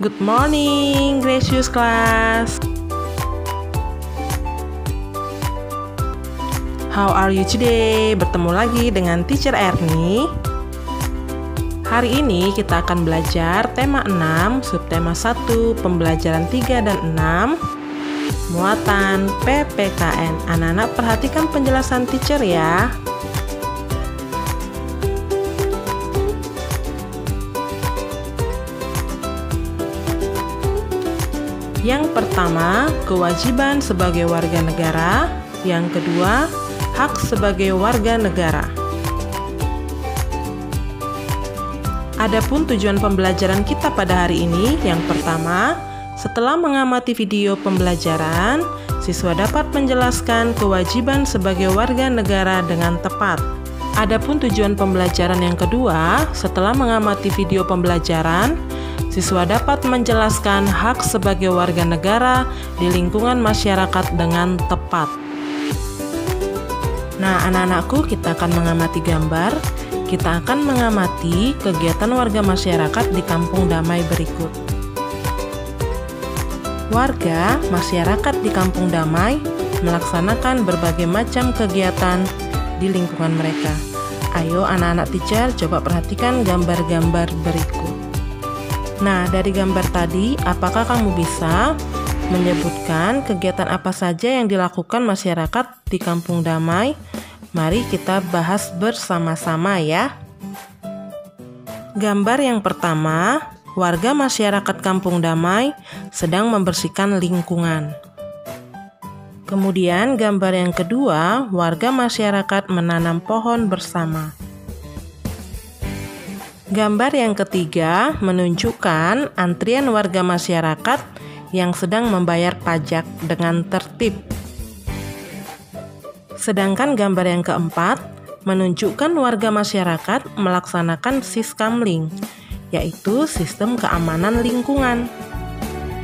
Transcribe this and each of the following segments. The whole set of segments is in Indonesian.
Good morning, gracious class. How are you today? Bertemu lagi dengan Teacher Ernie. Hari ini kita akan belajar tema 6, subtema 1, pembelajaran 3 dan 6, muatan PPKN. Anak-anak perhatikan penjelasan teacher ya. Yang pertama, kewajiban sebagai warga negara. Yang kedua, hak sebagai warga negara. Adapun tujuan pembelajaran kita pada hari ini, yang pertama, setelah mengamati video pembelajaran, siswa dapat menjelaskan kewajiban sebagai warga negara dengan tepat. Adapun tujuan pembelajaran yang kedua, setelah mengamati video pembelajaran, siswa dapat menjelaskan hak sebagai warga negara di lingkungan masyarakat dengan tepat. Nah, anak-anakku, kita akan mengamati gambar. Kita akan mengamati kegiatan warga masyarakat di Kampung Damai berikut. Warga masyarakat di Kampung Damai melaksanakan berbagai macam kegiatan di lingkungan mereka. Ayo anak-anak teacher, coba perhatikan gambar-gambar berikut. Nah, dari gambar tadi, apakah kamu bisa menyebutkan kegiatan apa saja yang dilakukan masyarakat di Kampung Damai? Mari kita bahas bersama-sama ya. Gambar yang pertama, warga masyarakat Kampung Damai sedang membersihkan lingkungan. Kemudian gambar yang kedua, warga masyarakat menanam pohon bersama. Gambar yang ketiga menunjukkan antrian warga masyarakat yang sedang membayar pajak dengan tertib. Sedangkan gambar yang keempat menunjukkan warga masyarakat melaksanakan siskamling, yaitu sistem keamanan lingkungan.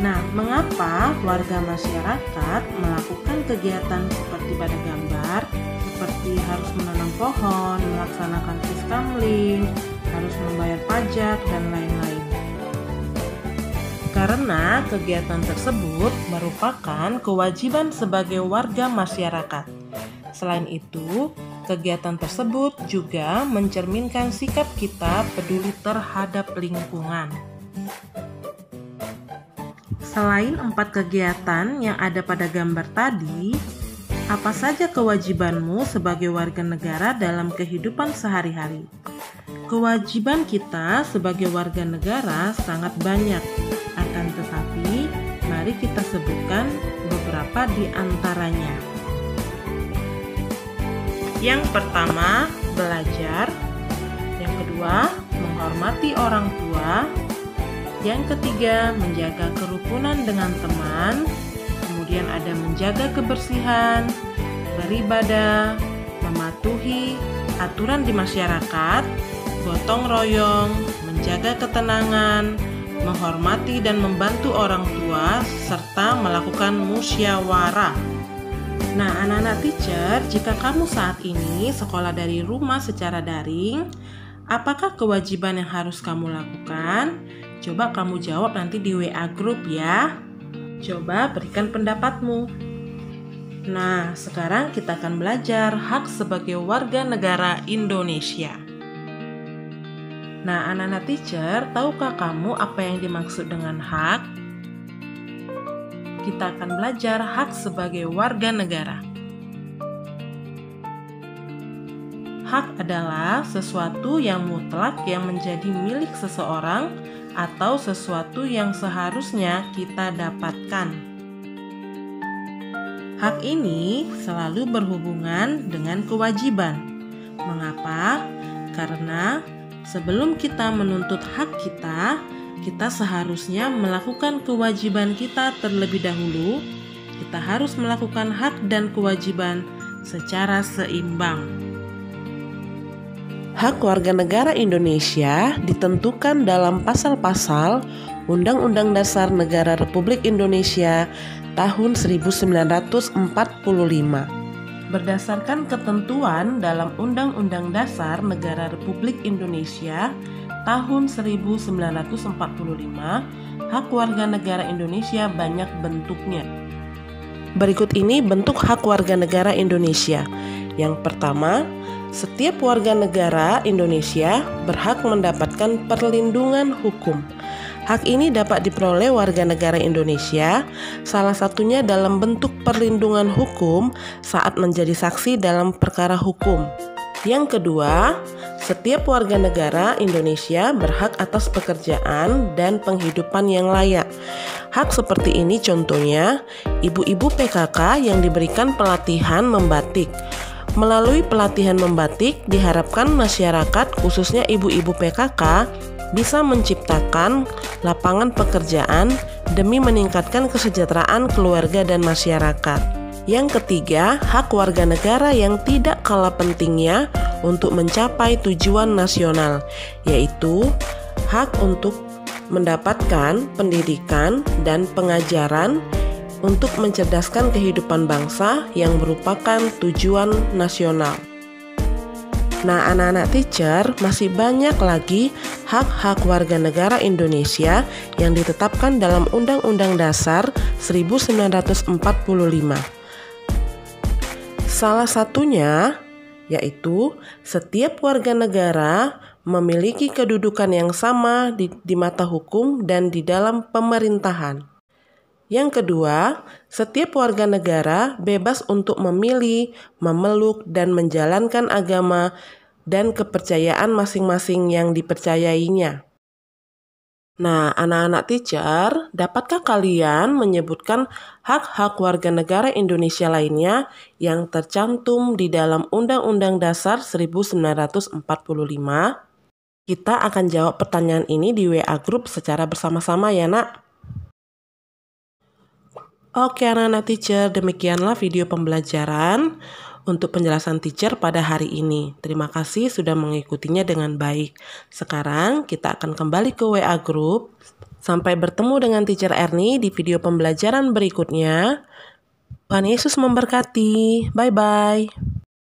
Nah, mengapa warga masyarakat melakukan kegiatan seperti pada gambar, seperti harus menanam pohon, melaksanakan siskamling, harus membayar pajak, dan lain-lain? Karena kegiatan tersebut merupakan kewajiban sebagai warga masyarakat. Selain itu, kegiatan tersebut juga mencerminkan sikap kita peduli terhadap lingkungan. Selain 4 kegiatan yang ada pada gambar tadi, apa saja kewajibanmu sebagai warga negara dalam kehidupan sehari-hari? Kewajiban kita sebagai warga negara sangat banyak, akan tetapi mari kita sebutkan beberapa di antaranya. Yang pertama, belajar. Yang kedua, menghormati orang tua. Yang ketiga, menjaga kerukunan dengan teman. Kemudian ada menjaga kebersihan, beribadah, mematuhi aturan di masyarakat, gotong royong, menjaga ketenangan, menghormati dan membantu orang tua, serta melakukan musyawarah. Nah, anak-anak teacher, jika kamu saat ini sekolah dari rumah secara daring, apakah kewajiban yang harus kamu lakukan? Coba kamu jawab nanti di WA group ya. Coba berikan pendapatmu. Nah, sekarang kita akan belajar hak sebagai warga negara Indonesia. Nah, anak-anak teacher, tahukah kamu apa yang dimaksud dengan hak? Kita akan belajar hak sebagai warga negara. Hak adalah sesuatu yang mutlak yang menjadi milik seseorang atau sesuatu yang seharusnya kita dapatkan. Hak ini selalu berhubungan dengan kewajiban. Mengapa? Karena sebelum kita menuntut hak kita, kita seharusnya melakukan kewajiban kita terlebih dahulu. Kita harus melakukan hak dan kewajiban secara seimbang. Hak warga negara Indonesia ditentukan dalam pasal-pasal Undang-Undang Dasar Negara Republik Indonesia tahun 1945. Berdasarkan ketentuan dalam Undang-Undang Dasar Negara Republik Indonesia tahun 1945, hak warga negara Indonesia banyak bentuknya. Berikut ini bentuk hak warga negara Indonesia. Yang pertama, setiap warga negara Indonesia berhak mendapatkan perlindungan hukum. Hak ini dapat diperoleh warga negara Indonesia, salah satunya dalam bentuk perlindungan hukum saat menjadi saksi dalam perkara hukum. Yang kedua, setiap warga negara Indonesia berhak atas pekerjaan dan penghidupan yang layak. Hak seperti ini contohnya, ibu-ibu PKK yang diberikan pelatihan membatik. Melalui pelatihan membatik, diharapkan masyarakat, khususnya ibu-ibu PKK, bisa menciptakan lapangan pekerjaan demi meningkatkan kesejahteraan keluarga dan masyarakat. Yang ketiga, hak warga negara yang tidak kalah pentingnya untuk mencapai tujuan nasional, yaitu hak untuk mendapatkan pendidikan dan pengajaran untuk mencerdaskan kehidupan bangsa yang merupakan tujuan nasional. Nah, anak-anak teacher, masih banyak lagi hak-hak warga negara Indonesia yang ditetapkan dalam Undang-Undang Dasar 1945. Salah satunya yaitu setiap warga negara memiliki kedudukan yang sama di mata hukum dan di dalam pemerintahan. Yang kedua, setiap warga negara bebas untuk memilih, memeluk, dan menjalankan agama dan kepercayaan masing-masing yang dipercayainya. Nah, anak-anak teacher, dapatkah kalian menyebutkan hak-hak warga negara Indonesia lainnya yang tercantum di dalam Undang-Undang Dasar 1945? Kita akan jawab pertanyaan ini di WA Group secara bersama-sama ya, Nak. Oke anak-anak teacher, demikianlah video pembelajaran untuk penjelasan teacher pada hari ini. Terima kasih sudah mengikutinya dengan baik. Sekarang kita akan kembali ke WA Group. Sampai bertemu dengan teacher Erni di video pembelajaran berikutnya. Tuhan Yesus memberkati. Bye-bye.